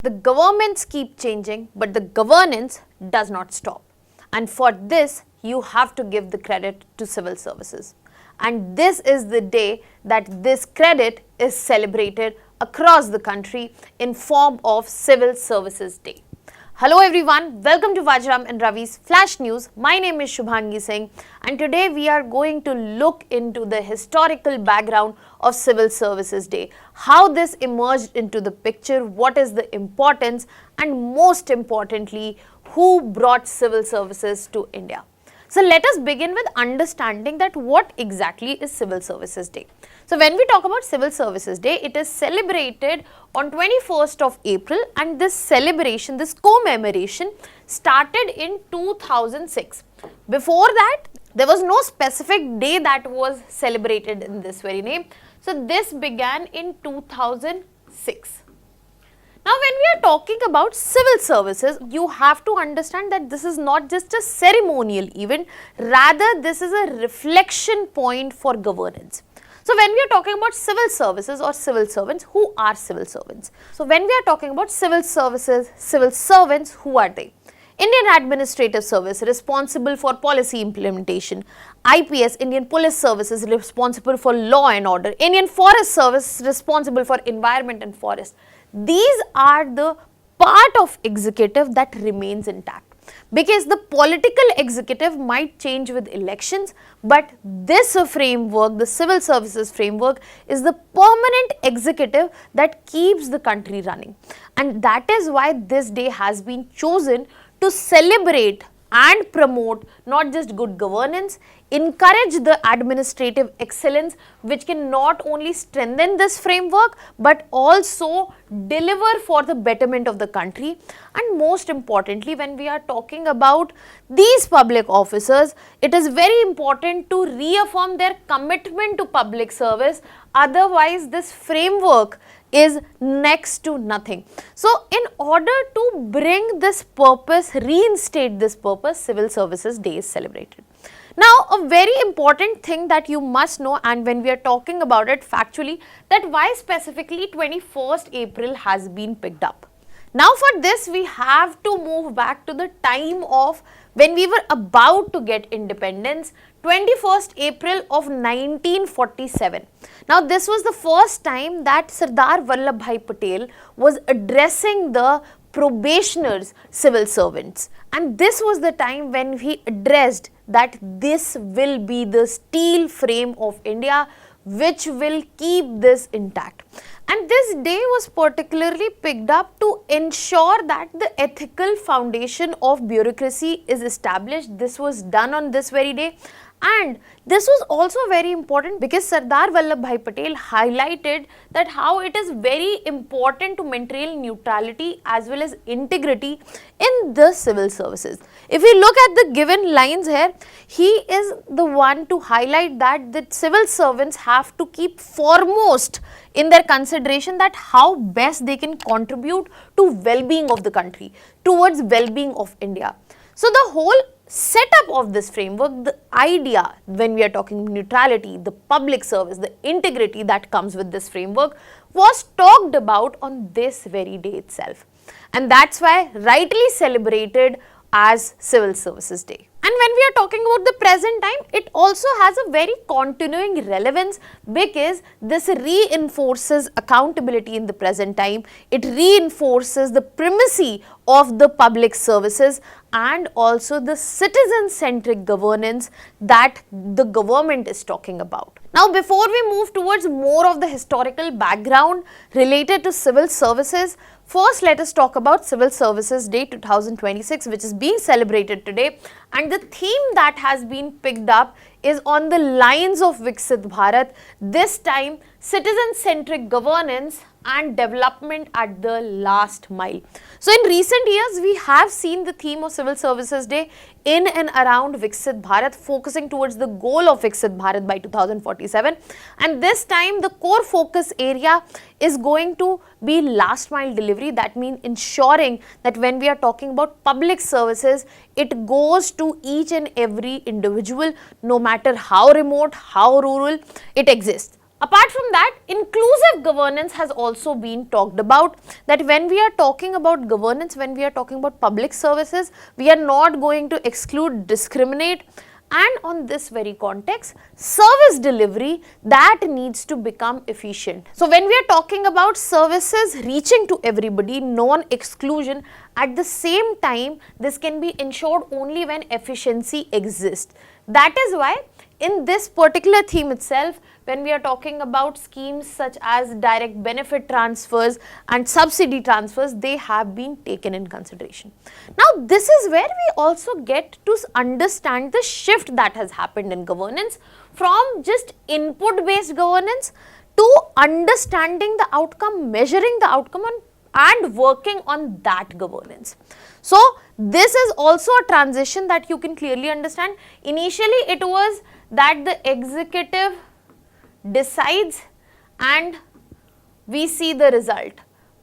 The governments keep changing, but the governance does not stop. And for this, you have to give the credit to civil services. And this is the day that this credit is celebrated across the country in form of Civil Services Day. Hello everyone, welcome to Vajiram and Ravi's Flash News. My name is Shubhangi Singh and today we are going to look into the historical background of Civil Services Day, how this emerged into the picture, what is the importance, and most importantly, who brought civil services to India. So let us begin with understanding that what exactly is Civil Services Day. So when we talk about Civil Services Day, it is celebrated on 21st of April, and this celebration, this commemoration started in 2006. Before that, there was no specific day that was celebrated in this very name. So this began in 2006. Now, when we are talking about civil services, you have to understand that this is not just a ceremonial event, rather this is a reflection point for governance. So, when we are talking about civil services or civil servants, who are civil servants? So, when we are talking about civil services, civil servants, who are they? Indian Administrative Service responsible for policy implementation, IPS, Indian Police Services responsible for law and order, Indian Forest Service responsible for environment and forest. These are the part of executive that remains intact, because the political executive might change with elections, but this framework, the civil services framework, is the permanent executive that keeps the country running. And that is why this day has been chosen to celebrate and promote not just good governance, encourage the administrative excellence which can not only strengthen this framework but also deliver for the betterment of the country. And most importantly, when we are talking about these public officers, it is very important to reaffirm their commitment to public service, otherwise this framework is next to nothing. So, in order to bring this purpose, reinstate this purpose, Civil Services Day is celebrated. Now, a very important thing that you must know, and when we are talking about it factually, that why specifically 21st April has been picked up. Now, for this we have to move back to the time of when we were about to get independence, 21st April of 1947. Now, this was the first time that Sardar Vallabhbhai Patel was addressing the probationers, civil servants, and this was the time when he addressed that this will be the steel frame of India which will keep this intact. And this day was particularly picked up to ensure that the ethical foundation of bureaucracy is established. This was done on this very day. And this was also very important because Sardar Vallabhbhai Patel highlighted that how it is very important to maintain neutrality as well as integrity in the civil services. If we look at the given lines here, he is the one to highlight that the civil servants have to keep foremost in their consideration that how best they can contribute to well-being of the country, towards well-being of India. So, the whole setup of this framework, the idea when we are talking neutrality, the public service, the integrity that comes with this framework was talked about on this very day itself. And that's why rightly celebrated as Civil Services Day. And when we are talking about the present time, it also has a very continuing relevance because this reinforces accountability in the present time. It reinforces the primacy of the public services and also the citizen-centric governance that the government is talking about. Now, before we move towards more of the historical background related to civil services, first let us talk about Civil Services Day 2026, which is being celebrated today, and the theme that has been picked up is on the lines of Viksit Bharat, this time citizen-centric governance and development at the last mile. So, in recent years, we have seen the theme of Civil Services Day in and around Viksit Bharat, focusing towards the goal of Viksit Bharat by 2047. And this time, the core focus area is going to be last mile delivery. That means ensuring that when we are talking about public services, it goes to each and every individual, no matter how remote, how rural it exists. Apart from that, inclusive governance has also been talked about, that when we are talking about governance, when we are talking about public services, we are not going to exclude, discriminate, and on this very context, service delivery that needs to become efficient. So when we are talking about services reaching to everybody, non-exclusion, at the same time, this can be ensured only when efficiency exists. That is why in this particular theme itself, when we are talking about schemes such as direct benefit transfers and subsidy transfers, they have been taken in consideration. Now, this is where we also get to understand the shift that has happened in governance from just input based governance to understanding the outcome, measuring the outcome and working on that governance. So, this is also a transition that you can clearly understand. Initially, it was that the executive decides and we see the result.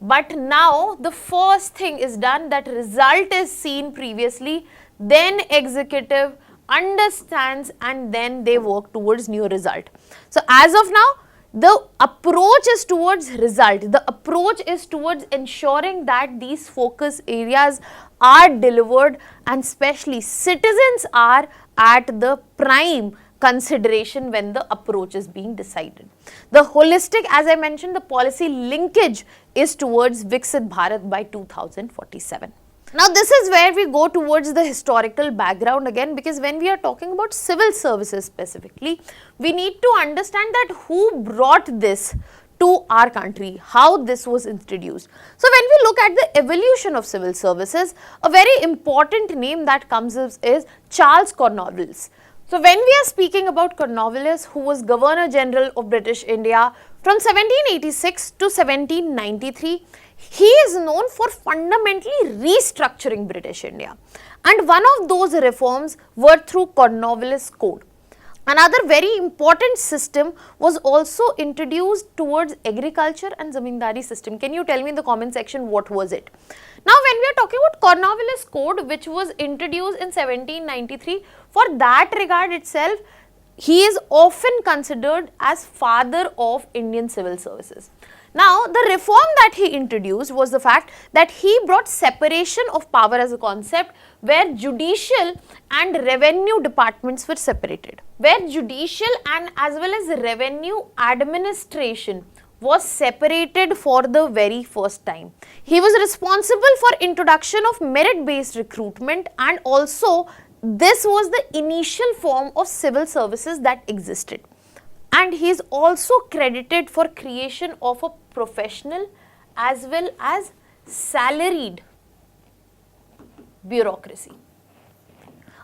But now the first thing is done, that result is seen previously, then executive understands and then they work towards new result. So as of now, the approach is towards result. The approach is towards ensuring that these focus areas are delivered and especially citizens are at the prime consideration when the approach is being decided. The holistic, as I mentioned, the policy linkage is towards Viksit Bharat by 2047. Now this is where we go towards the historical background again, because when we are talking about civil services specifically, we need to understand that who brought this to our country, how this was introduced. So when we look at the evolution of civil services, a very important name that comes is Charles Cornwallis. So when we are speaking about Cornwallis, who was Governor General of British India from 1786 to 1793, he is known for fundamentally restructuring British India, and one of those reforms were through Cornwallis Code. Another very important system was also introduced towards agriculture and zamindari system. Can you tell me in the comment section what was it? Now when we are talking about Cornwallis Code, which was introduced in 1793, for that regard itself, he is often considered as father of Indian civil services. Now, the reform that he introduced was the fact that he brought separation of power as a concept, where judicial and revenue departments were separated, where judicial and as well as revenue administration was separated for the very first time. He was responsible for introduction of merit-based recruitment, and also this was the initial form of civil services that existed. And he is also credited for creation of a professional as well as salaried bureaucracy.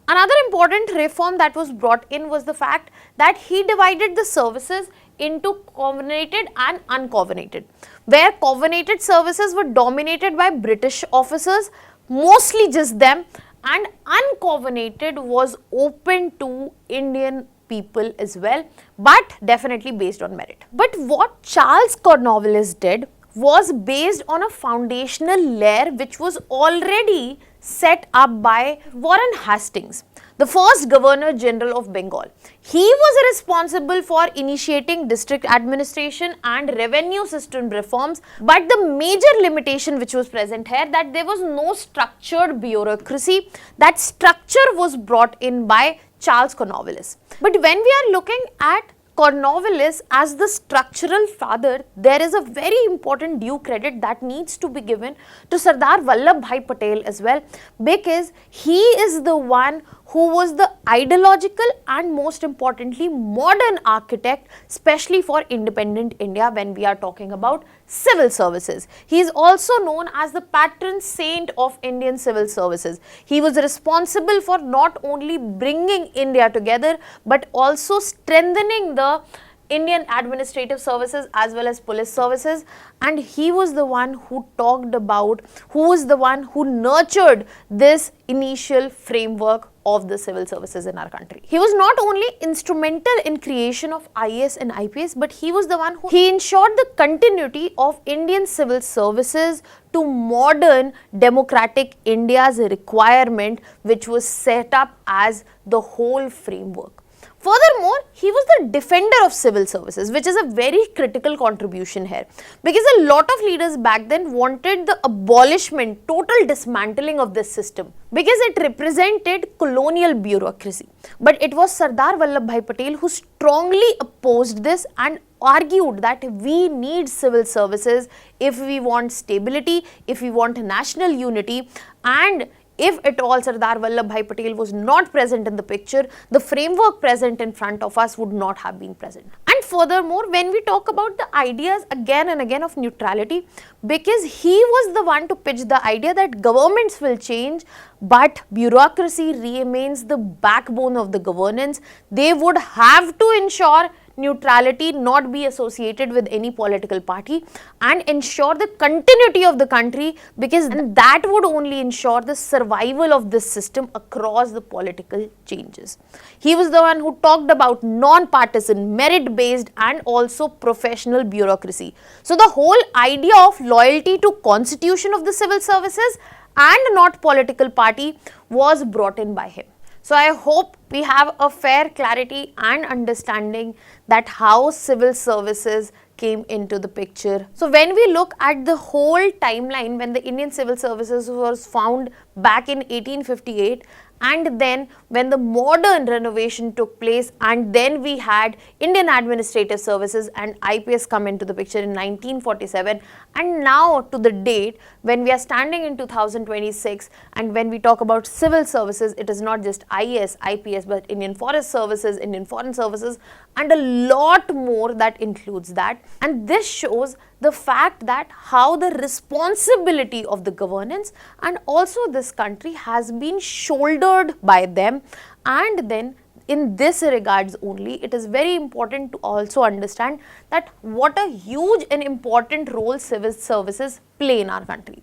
Another important reform that was brought in was the fact that he divided the services into covenanted and uncovenanted, where covenanted services were dominated by British officers, mostly just them, and uncovenanted was open to Indian people as well, but definitely based on merit. But what Charles Cornwallis did was based on a foundational layer which was already set up by Warren Hastings, the first Governor General of Bengal. He was responsible for initiating district administration and revenue system reforms, but the major limitation which was present here, that there was no structured bureaucracy. That structure was brought in by Charles Cornwallis. But when we are looking at Cornwallis as the structural father, there is a very important due credit that needs to be given to Sardar Vallabhbhai Patel as well, because he is the one who was the ideological and most importantly modern architect, especially for independent India when we are talking about civil services. He is also known as the patron saint of Indian civil services. He was responsible for not only bringing India together but also strengthening the Indian administrative services as well as police services, and he was the one who talked about, who was the one who nurtured this initial framework of the civil services in our country. He was not only instrumental in creation of IAS and IPS, but he was the one who ensured the continuity of Indian civil services to modern democratic India's requirement, which was set up as the whole framework. Furthermore, he was the defender of civil services, which is a very critical contribution here, because a lot of leaders back then wanted the abolishment, total dismantling of this system, because it represented colonial bureaucracy. But it was Sardar Vallabhbhai Patel who strongly opposed this and argued that we need civil services if we want stability, if we want national unity, and if at all Sardar Vallabhbhai Patel was not present in the picture, the framework present in front of us would not have been present. And furthermore, when we talk about the ideas again and again of neutrality, because he was the one to pitch the idea that governments will change, but bureaucracy remains the backbone of the governance. They would have to ensure neutrality, not be associated with any political party, and ensure the continuity of the country, because that would only ensure the survival of this system across the political changes. He was the one who talked about non-partisan, merit-based and also professional bureaucracy. So the whole idea of loyalty to constitution of the civil services and not political party was brought in by him. So I hope we have a fair clarity and understanding that how civil services came into the picture. So when we look at the whole timeline when the Indian civil services was found back in 1858, and then when the modern renovation took place, and then we had Indian Administrative Services and IPS come into the picture in 1947, and now to the date when we are standing in 2026, and when we talk about civil services, it is not just IAS, IPS, but Indian Forest Services, Indian Foreign Services, and a lot more that includes that. And this shows the fact that how the responsibility of the governance and also this country has been shouldered by them. And then in this regards only, it is very important to also understand that what a huge and important role civil services play in our country.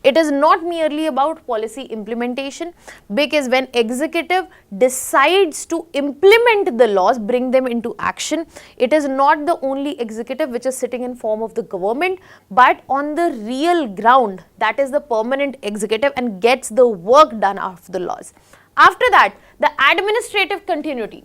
It is not merely about policy implementation, because when executive decides to implement the laws, bring them into action, it is not the only executive which is sitting in form of the government, but on the real ground, that is the permanent executive, and gets the work done of the laws. After that, the administrative continuity.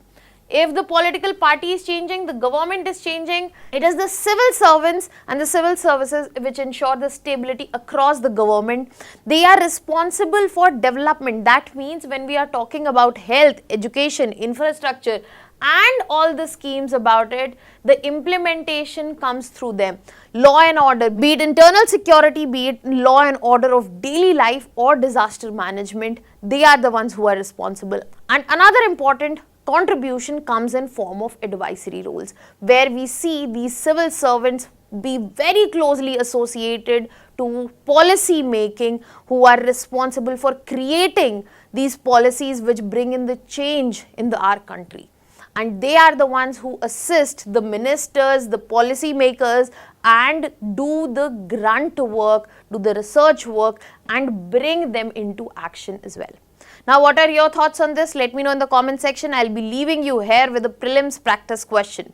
If the political party is changing, the government is changing, it is the civil servants and the civil services which ensure the stability across the government. They are responsible for development. That means when we are talking about health, education, infrastructure, and all the schemes about it, the implementation comes through them. Law and order, be it internal security, be it law and order of daily life or disaster management, they are the ones who are responsible. And another important contribution comes in form of advisory roles, where we see these civil servants be very closely associated to policy making, who are responsible for creating these policies which bring in the change in our country. And they are the ones who assist the ministers, the policy makers, and do the grunt work, do the research work, and bring them into action as well. Now, what are your thoughts on this? Let me know in the comment section. I'll be leaving you here with a prelims practice question.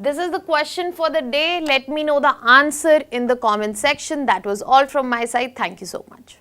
This is the question for the day. Let me know the answer in the comment section. That was all from my side. Thank you so much.